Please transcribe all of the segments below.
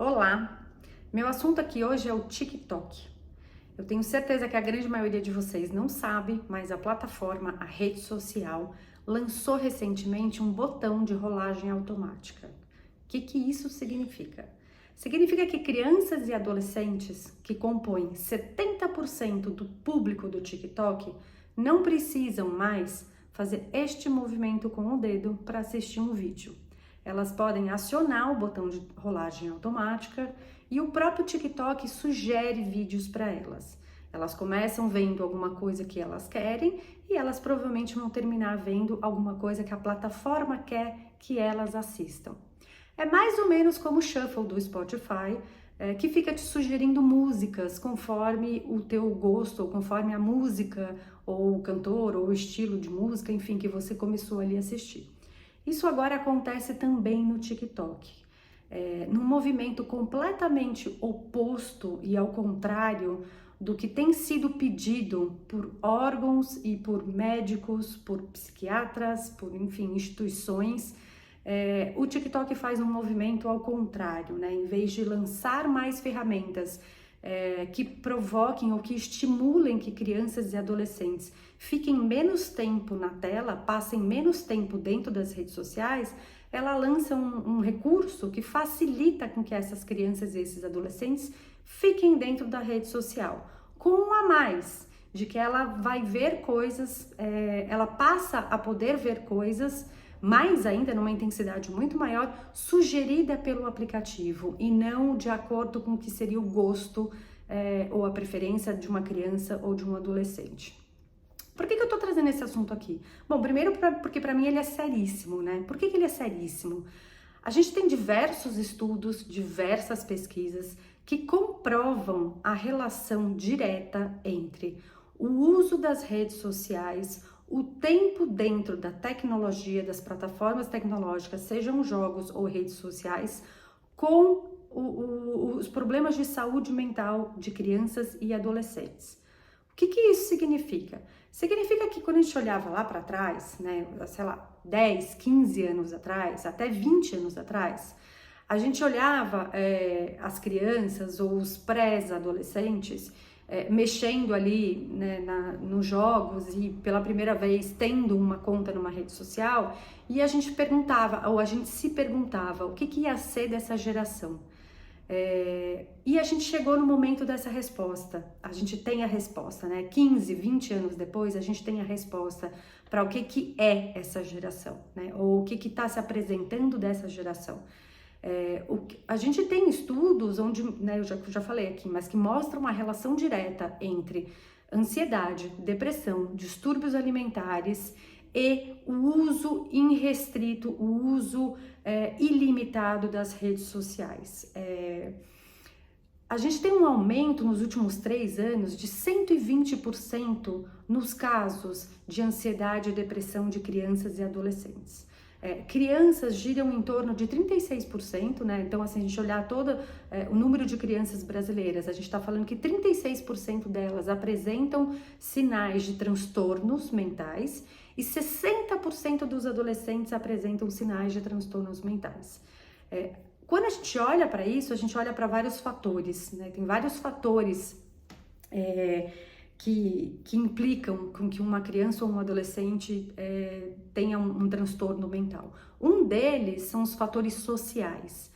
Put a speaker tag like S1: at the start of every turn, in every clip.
S1: Olá! Meu assunto aqui hoje é o TikTok. Eu tenho certeza que a grande maioria de vocês não sabe, mas a plataforma, a rede social, lançou recentemente um botão de rolagem automática. O que isso significa? Significa que crianças e adolescentes, que compõem 70% do público do TikTok, não precisam mais fazer este movimento com o dedo para assistir um vídeo. Elas podem acionar o botão de rolagem automática e o próprio TikTok sugere vídeos para elas. Elas começam vendo alguma coisa que elas querem e elas provavelmente vão terminar vendo alguma coisa que a plataforma quer que elas assistam. É mais ou menos como o Shuffle do Spotify, que fica te sugerindo músicas conforme o teu gosto, ou conforme a música, ou o cantor, ou o estilo de música, enfim, que você começou ali a assistir. Isso agora acontece também no TikTok, num movimento completamente oposto e ao contrário do que tem sido pedido por órgãos e por médicos, por psiquiatras, por, enfim, instituições. O TikTok faz um movimento ao contrário, né? Em vez de lançar mais ferramentas que provoquem ou que estimulem que crianças e adolescentes fiquem menos tempo na tela, passem menos tempo dentro das redes sociais, ela lança um recurso que facilita com que essas crianças e esses adolescentes fiquem dentro da rede social, com um a mais, de que ela vai ver coisas, ela passa a poder ver coisas, mais ainda numa intensidade muito maior, sugerida pelo aplicativo e não de acordo com o que seria o gosto ou a preferência de uma criança ou de um adolescente. Por que eu tô trazendo esse assunto aqui? Bom, primeiro porque para mim ele é seríssimo, né? Por que ele é seríssimo? A gente tem diversos estudos, diversas pesquisas que comprovam a relação direta entre o uso das redes sociais, o tempo dentro da tecnologia, das plataformas tecnológicas, sejam jogos ou redes sociais, com os problemas de saúde mental de crianças e adolescentes. O que isso significa? Significa que quando a gente olhava lá para trás, né, sei lá, 10, 15 anos atrás, até 20 anos atrás, a gente olhava as crianças ou os pré-adolescentes mexendo ali, né, nos jogos e pela primeira vez tendo uma conta numa rede social, e a gente perguntava, ou a gente se perguntava, o que ia ser dessa geração? E a gente chegou no momento dessa resposta. A gente tem a resposta, né? 15, 20 anos depois, a gente tem a resposta para o que é essa geração, né? Ou o que está se apresentando dessa geração. A gente tem estudos onde, né, eu já falei aqui, mas que mostram uma relação direta entre ansiedade, depressão, distúrbios alimentares e o uso irrestrito, o uso ilimitado das redes sociais. A gente tem um aumento nos últimos 3 anos de 120% nos casos de ansiedade e depressão de crianças e adolescentes. Crianças giram em torno de 36%, né? Então, assim, a gente olhar todo o número de crianças brasileiras, a gente está falando que 36% delas apresentam sinais de transtornos mentais e 60% dos adolescentes apresentam sinais de transtornos mentais. Quando a gente olha para isso, a gente olha para vários fatores, né? Tem vários fatores que implicam com que uma criança ou um adolescente tenha um transtorno mental. Um deles são os fatores sociais.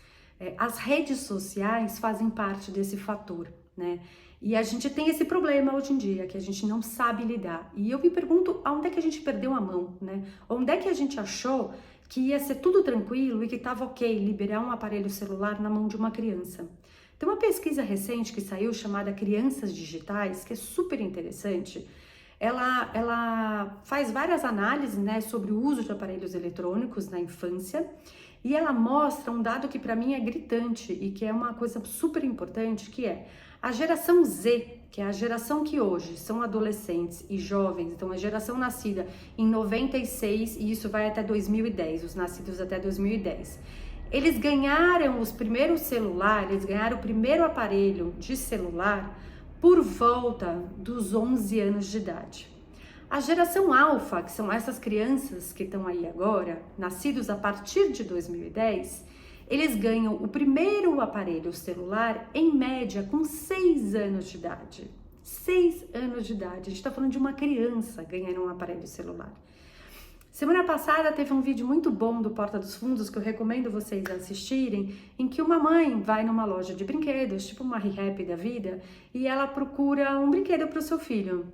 S1: As redes sociais fazem parte desse fator, né? E a gente tem esse problema hoje em dia, que a gente não sabe lidar. E eu me pergunto, aonde é que a gente perdeu a mão, né? Onde é que a gente achou que ia ser tudo tranquilo e que estava ok liberar um aparelho celular na mão de uma criança? Tem uma pesquisa recente que saiu chamada Crianças Digitais, que é super interessante. Ela faz várias análises, né, sobre o uso de aparelhos eletrônicos na infância e ela mostra um dado que para mim é gritante e que é uma coisa super importante, que é a geração Z, que é a geração que hoje são adolescentes e jovens, então a geração nascida em 96 e isso vai até 2010, os nascidos até 2010. Eles ganharam os primeiros celulares, eles ganharam o primeiro aparelho de celular por volta dos 11 anos de idade. A geração alfa, que são essas crianças que estão aí agora, nascidos a partir de 2010, eles ganham o primeiro aparelho celular, em média, com 6 anos de idade. 6 anos de idade. A gente está falando de uma criança ganhando um aparelho celular. Semana passada teve um vídeo muito bom do Porta dos Fundos, que eu recomendo vocês assistirem, em que uma mãe vai numa loja de brinquedos, tipo uma ReHap da vida, e ela procura um brinquedo para o seu filho.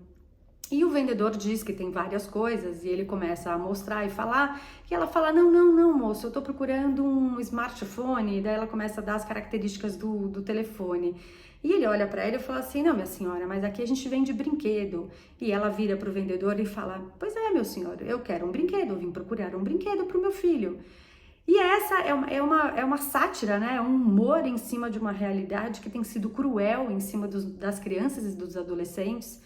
S1: E o vendedor diz que tem várias coisas, e ele começa a mostrar e falar, e ela fala, não, moço, eu tô procurando um smartphone, e daí ela começa a dar as características do telefone. E ele olha para ela e fala assim, não, minha senhora, mas aqui a gente vende brinquedo. E ela vira pro vendedor e fala, pois é, meu senhor, eu quero um brinquedo, eu vim procurar um brinquedo pro meu filho. E essa é uma sátira, né? É um humor em cima de uma realidade que tem sido cruel em cima das crianças e dos adolescentes.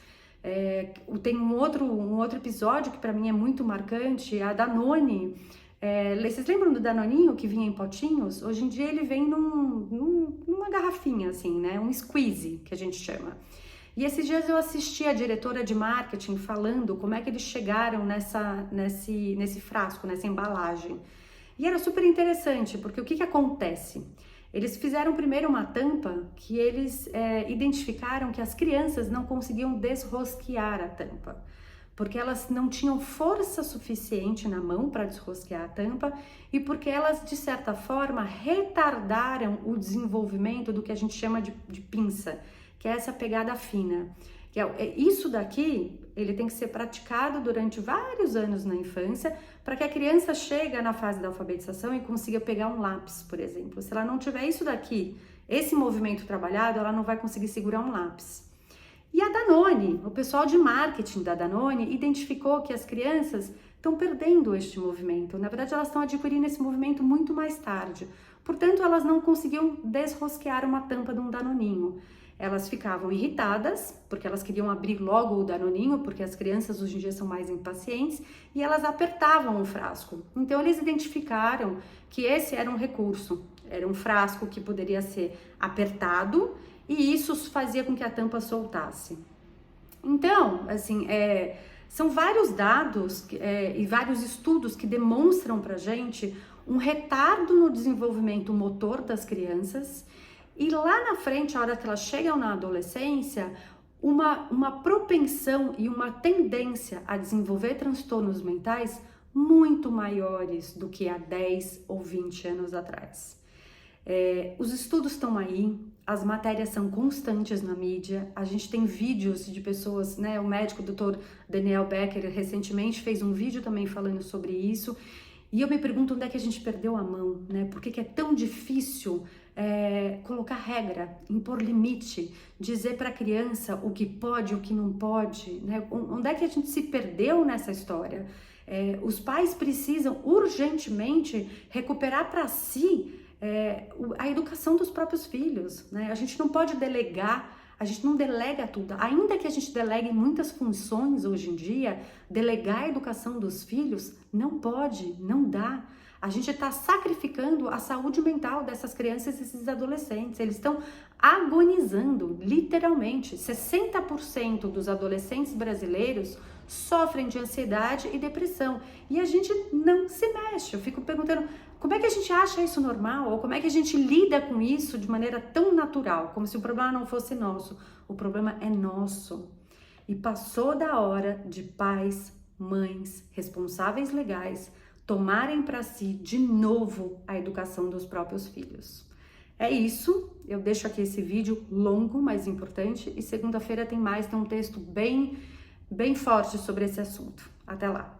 S1: Tem um outro episódio que para mim é muito marcante, a Danone. Vocês lembram do Danoninho que vinha em potinhos? Hoje em dia ele vem numa garrafinha assim, né? Um squeeze, que a gente chama. E esses dias eu assisti a diretora de marketing falando como é que eles chegaram nesse frasco, nessa embalagem. E era super interessante, porque o que acontece? Eles fizeram primeiro uma tampa que eles identificaram que as crianças não conseguiam desrosquear a tampa, porque elas não tinham força suficiente na mão para desrosquear a tampa e porque elas, de certa forma, retardaram o desenvolvimento do que a gente chama de pinça, que é essa pegada fina. Isso daqui, ele tem que ser praticado durante vários anos na infância para que a criança chegue na fase da alfabetização e consiga pegar um lápis, por exemplo. Se ela não tiver isso daqui, esse movimento trabalhado, ela não vai conseguir segurar um lápis. E a Danone, o pessoal de marketing da Danone identificou que as crianças estão perdendo este movimento. Na verdade, elas estão adquirindo esse movimento muito mais tarde. Portanto, elas não conseguiam desrosquear uma tampa de um Danoninho. Elas ficavam irritadas, porque elas queriam abrir logo o Danoninho, porque as crianças hoje em dia são mais impacientes, e elas apertavam o frasco. Então, eles identificaram que esse era um recurso, era um frasco que poderia ser apertado, e isso fazia com que a tampa soltasse. Então, assim, são vários dados e vários estudos que demonstram pra gente um retardo no desenvolvimento motor das crianças e lá na frente, a hora que elas chegam na adolescência, uma propensão e uma tendência a desenvolver transtornos mentais muito maiores do que há 10 ou 20 anos atrás. Os estudos estão aí, as matérias são constantes na mídia, a gente tem vídeos de pessoas, né? O médico Dr. Daniel Becker recentemente fez um vídeo também falando sobre isso, e eu me pergunto onde é que a gente perdeu a mão, né? Por que é tão difícil colocar regra, impor limite, dizer para a criança o que pode, o que não pode, né? Onde é que a gente se perdeu nessa história? Os pais precisam urgentemente recuperar para si a educação dos próprios filhos, né? A gente não pode delegar, a gente não delega tudo. Ainda que a gente delegue muitas funções hoje em dia, delegar a educação dos filhos não pode, não dá. A gente está sacrificando a saúde mental dessas crianças e desses adolescentes. Eles estão agonizando, literalmente. 60% dos adolescentes brasileiros sofrem de ansiedade e depressão. E a gente não se mexe. Eu fico perguntando, como é que a gente acha isso normal? Ou como é que a gente lida com isso de maneira tão natural? Como se o problema não fosse nosso. O problema é nosso. E passou da hora de pais, mães, responsáveis legais tomarem para si de novo a educação dos próprios filhos. É isso, eu deixo aqui esse vídeo longo, mas importante, e segunda-feira tem um texto bem forte sobre esse assunto. Até lá!